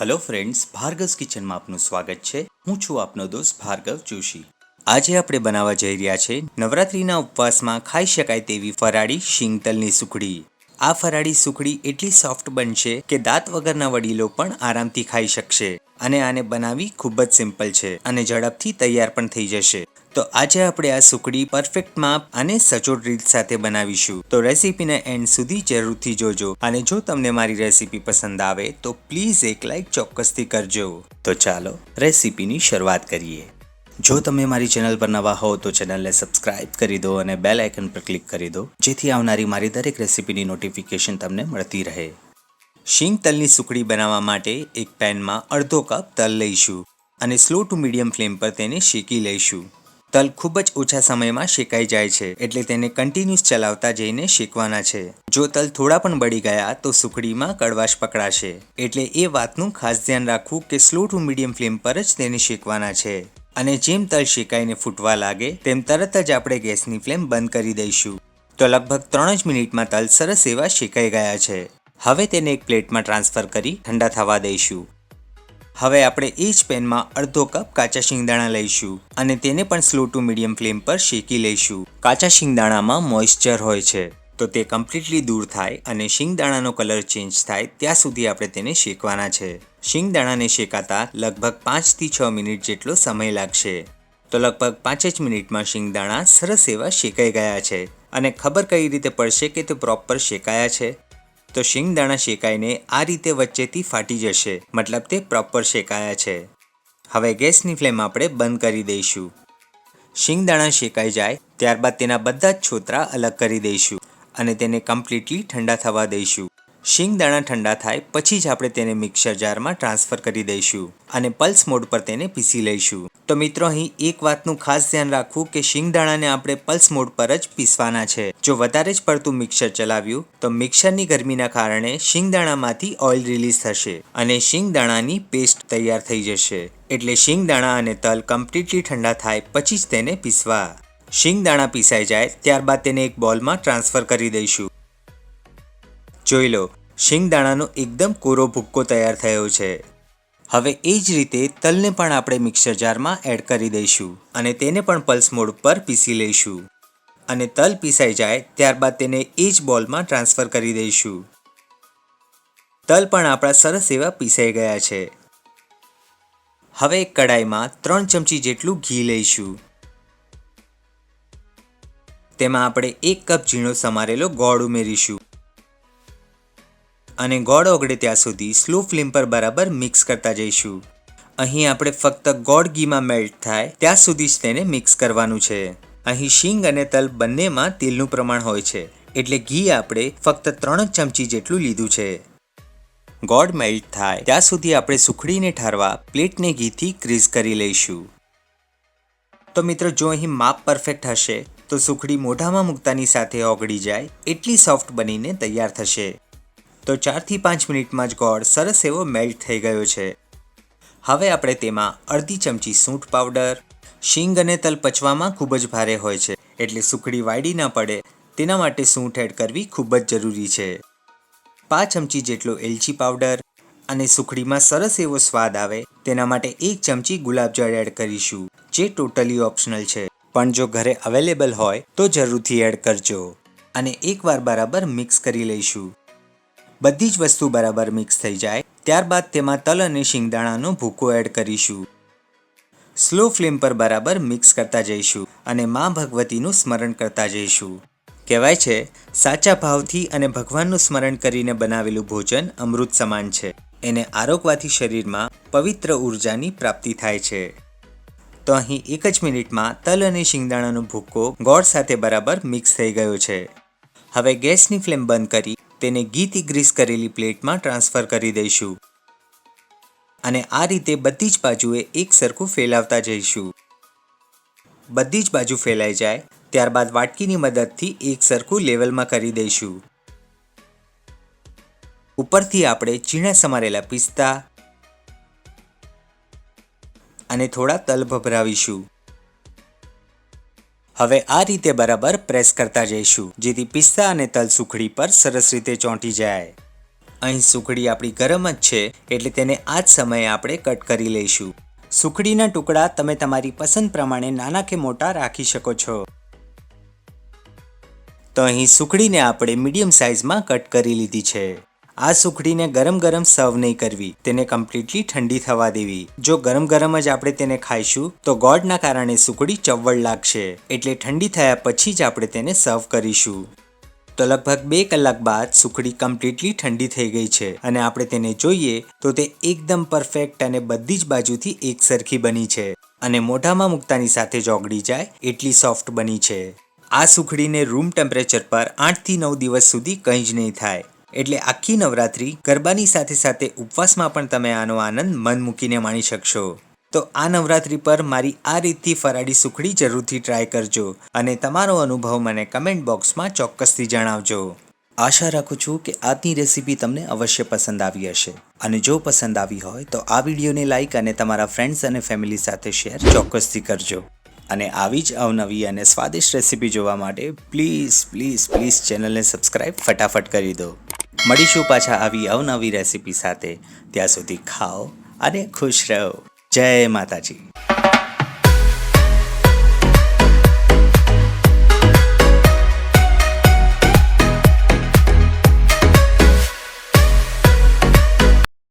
Hello friends, Bhargav's kitchen में आपનું સ્વાગત છે। હું છું આપનો દોસ્ત ભાર્ગવ જોશી। આજે આપણે બનાવવા જઈ રહ્યા છે નવરાત્રીના ઉપવાસમાં ખાઈ શકાય તેવી ફરાળી શીંગતલની સુખડી। આ ફરાળી સુખડી એટલી સોફ્ટ બનશે કે દાંત વગરના વડીલો પણ આરામથી ખાઈ શકશે અને આને બનાવવી ખૂબ જ સિમ્પલ છે અને ઝડપથી તૈયાર પણ થઈ જશે। તો આજે આપણે આ સુખડી પરફેક્ટ માપ અને સચોટ રીત સાથે બનાવીશું। તો રેસીપીને એન્ડ સુધી જરૂરથી જોજો અને જો તમને મારી રેસીપી પસંદ આવે તો પ્લીઝ એક લાઈક ચોક્કસથી કરજો। તો ચાલો રેસીપીની શરૂઆત કરીએ। જો તમે મારી ચેનલ પર નવા હો તો ચેનલને સબસ્ક્રાઇબ કરી દો અને બેલ આઇકન પર ક્લિક કરી દો જેથી આવનારી મારી દરેક રેસીપીની નોટિફિકેશન તમને મળતી રહે। શીંગ તલની સુખડી બનાવવા માટે એક પેનમાં અડધો કપ તલ લઈશું અને સ્લો ટુ મીડિયમ ફ્લેમ પર તેને શેકી લઈશું। તલ ખૂબ જ ઓછા સમયમાં શેકાઈ જાય છે એટલે તેને કન્ટિન્યુઅસ ચલાવતા જઈને શેકવાના છે। જો તલ થોડા પણ બળી ગયા તો સુખડીમાં કડવાશ પકડાશે એટલે એ વાતનું ખાસ ધ્યાન રાખવું કે સ્લો ટુ મીડિયમ ફ્લેમ પર જ તેને શેકવાના છે। અને જેમ તલ શેકાઈને ફૂટવા લાગે તેમ તરત જ આપણે ગેસની ફ્લેમ બંધ કરી દઈશું। તો લગભગ 3 જ મિનિટમાં તલ સરસ એવા શેકાઈ ગયા છે। હવે તેને એક પ્લેટમાં ટ્રાન્સફર કરી ઠંડા થવા દઈશું। હવે આપણે એ જ પેનમાં અડધો કપ કાચા શિંગદાણા લઈશું અને તેને પણ સ્લો ટુ મીડિયમ ફ્લેમ પર શેકી લઈશું। કાચા શિંગદાણામાં મોઇસ્ચર હોય છે તો તે કમ્પ્લીટલી દૂર થાય અને શિંગદાણાનો કલર ચેન્જ થાય ત્યાં સુધી આપણે તેને શેકવાના છે। શિંગદાણાને શેકાતા લગભગ 5 થી 6 મિનિટ જેટલો સમય લાગશે। તો લગભગ 5 જ મિનિટમાં શિંગદાણા સરસ એવા શેકાઈ ગયા છે અને ખબર કઈ રીતે પડશે કે તે પ્રોપર શેકાયા છે? તો શિંગદાણા શેકાઈને આ રીતે વચ્ચેથી ફાટી જશે, મતલબ તે પ્રોપર શેકાયા છે। હવે ગેસની ફ્લેમ આપણે બંધ કરી દઈશું। શિંગદાણા શેકાઈ જાય ત્યારબાદ તેના બધા જ છોતરા અલગ કરી દઈશું અને તેને કમ્પ્લીટલી ઠંડા થવા દઈશું। શિંગદાણા ઠંડા થાય પછી જ આપણે તેને મિક્સર જારમાં ટ્રાન્સફર કરી દઈશું અને પલ્સ મોડ પર તેને પીસી લઈશું। તો મિત્રો અહીં એક વાતનું ખાસ ધ્યાન રાખવું કે શિંગદાણાને આપણે પલ્સ મોડ પર જ પીસવાના છે। જો વધારે જ પડતું મિક્સર ચલાવ્યું તો મિક્સરની ગરમીના કારણે શિંગદાણામાંથી ઓઇલ રિલીઝ થશે અને શિંગદાણાની પેસ્ટ તૈયાર થઈ જશે। એટલે શિંગદાણા અને તલ કમ્પ્લીટલી ઠંડા થાય પછી જ તેને પીસવા। શિંગદાણા પીસાઈ જાય ત્યારબાદ તેને એક બોલમાં ટ્રાન્સફર કરી દઈશું। જોઈ લો, શિંગદાણાનો એકદમ કોરો ભૂક્કો તૈયાર થયો છે। હવે એ જ રીતે તલને પણ આપણે મિક્સર જારમાં એડ કરી દઈશું અને તેને પણ પલ્સ મોડ પર પીસી લઈશું અને તલ પીસાઈ જાય ત્યારબાદ તેને એ જ બોલમાં ટ્રાન્સફર કરી દઈશું। તલ પણ આપણા સરસ એવા પીસાઈ ગયા છે। હવે એક કડાઈમાં 3 ચમચી જેટલું ઘી લઈશું। તેમાં આપણે 1 કપ ઝીણો સમારેલો ગોળ ઉમેરીશું અને ગોળ ઓગળે ત્યાં સુધી સ્લો ફ્લેમ પર બરાબર મિક્સ કરતા જઈશું। અહીં આપણે ફક્ત ગોળ ઘીમાં મેલ્ટ થાય ત્યાં સુધી જ તેને મિક્સ કરવાનું છે। અહીં શીંગ અને તલ બંનેમાં તેલનું પ્રમાણ હોય છે એટલે ઘી આપણે ફક્ત 3 ચમચી જેટલું લીધું છે। ગોળ મેલ્ટ થાય ત્યાં સુધી આપણે સુખડીને ઠારવા પ્લેટને ઘીથી ગ્રીસ કરી લઈશું। તો મિત્રો જો અહીં માપ પરફેક્ટ હશે તો સુખડી મોઢામાં મૂકતાની સાથે ઓગળી જાય એટલી સોફ્ટ બનીને તૈયાર થશે। તો 4 થી 5 મિનિટમાં જ ગોળ સરસ એવો મેલ્ટ થઈ ગયો છે। હવે આપણે તેમાં અડધી ચમચી સૂંઠ પાવડર, શીંગ અને તલ પચવામાં ખૂબ જ ભારે હોય છે એટલે સુખડી વાયડી ન પડે તેના માટે સૂંઠ એડ કરવી ખૂબ જ જરૂરી છે। 5 ચમચી જેટલો એલચી પાવડર અને સુખડીમાં સરસ એવો સ્વાદ આવે તેના માટે 1 ચમચી ગુલાબજળ એડ કરીશું જે ટોટલી ઓપ્શનલ છે પણ જો ઘરે અવેલેબલ હોય તો જરૂરથી એડ કરજો અને એકવાર બરાબર મિક્સ કરી લઈશું। બધી જ વસ્તુ બરાબર મિક્સ થઈ જાય ત્યારબાદ તેમાં તલ અને શિંગદાણાનો ભૂકો એડ કરીશું। સ્લો ફ્લેમ પર બરાબર મિક્સ કરતા જઈશું અને માં ભગવતીનું સ્મરણ કરતા જઈશું। કહેવાય છે સાચા ભાવથી અને ભગવાનનું સ્મરણ કરીને બનાવેલું ભોજન અમૃત સમાન છે। એને આરોગવાથી શરીરમાં પવિત્ર ઉર્જાની પ્રાપ્તિ થાય છે। તો અહીં 1 જ મિનિટમાં તલ અને શિંગદાણાનો ભૂકો ગોળ સાથે બરાબર મિક્સ થઈ ગયો છે। હવે ગેસની ફ્લેમ બંધ કરી તેને ઘીથી ગ્રીસ કરેલી પ્લેટમાં ટ્રાન્સફર કરી દઈશું અને આ રીતે બધી જ બાજુએ એક સરખું ફેલાવતા જઈશું। બધી જ બાજુ ફેલાઈ જાય ત્યારબાદ વાટકીની મદદથી એક સરખું લેવલમાં કરી દઈશું। ઉપરથી આપણે ઝીણા સમારેલા પિસ્તા અને થોડા તલ ભભરાવીશું। હવે આ રીતે બરાબર પ્રેસ કરતા જઈશું જેથી પિસ્તા અને તલ સુખડી પર સરસ રીતે ચોંટી જાય। અહીં સુખડી આપણી ગરમ જ છે એટલે તેને આ જ સમયે આપણે કટ કરી લઈશું. સુખડીના ટુકડા તમે તમારી પસંદ પ્રમાણે નાના કે મોટા રાખી શકો છો. તો અહીં સુખડીને આપણે મીડિયમ સાઇઝમાં કટ કરી લીધી છે. આ સુખડીને ગરમ ગરમ સર્વ નહીં કરવી, તેને કમ્પ્લીટલી ઠંડી થવા દેવી. જો ગરમ ગરમ જ આપણે તેને ખાઈશું તો ગોળના કારણે સુખડી ચવડ લાગશે, એટલે ઠંડી થયા પછી જ આપણે તેને સર્વ કરીશું. તો લગભગ 2 કલાક બાદ સુખડી કમ્પ્લીટલી ઠંડી થઈ ગઈ છે અને આપણે તેને જોઈએ તો તે એકદમ પરફેક્ટ અને બધી જ બાજુથી એકસરખી બની છે અને મોઢામાં મૂકતાની સાથે જ ઓગળી જાય એટલી સોફ્ટ બની છે. આ સુખડીને રૂમ ટેમ્પરેચર પર 8 થી 9 દિવસ સુધી કંઈ જ નહીં થાય. એટલે આખી નવરાત્રી ગરબાની સાથે સાથે ઉપવાસમાં પણ તમે આનો આનંદ મન મૂકીને માણી શકશો. તો આ નવરાત્રી પર મારી આ રીતથી ફરાળી સુખડી જરૂરથી ટ્રાય કરજો અને તમારો અનુભવ મને કમેન્ટ બોક્સમાં ચોક્કસથી જણાવજો. આશા રાખું છું કે આજની રેસીપી તમને અવશ્ય પસંદ આવી હશે અને જો પસંદ આવી હોય તો આ વિડીયોને લાઇક અને તમારા ફ્રેન્ડ્સ અને ફેમિલી સાથે શેર ચોક્કસથી કરજો. અને આવી જ અવનવી અને સ્વાદિષ્ટ રેસીપી જોવા માટે પ્લીઝ ચેનલને સબસ્ક્રાઈબ ફટાફટ કરી દો. મળીશું પાછા આવી અવનવી રેસીપી સાથે. ત્યાં સુધી ખાઓ અને ખુશ રહો. જય માતાજી.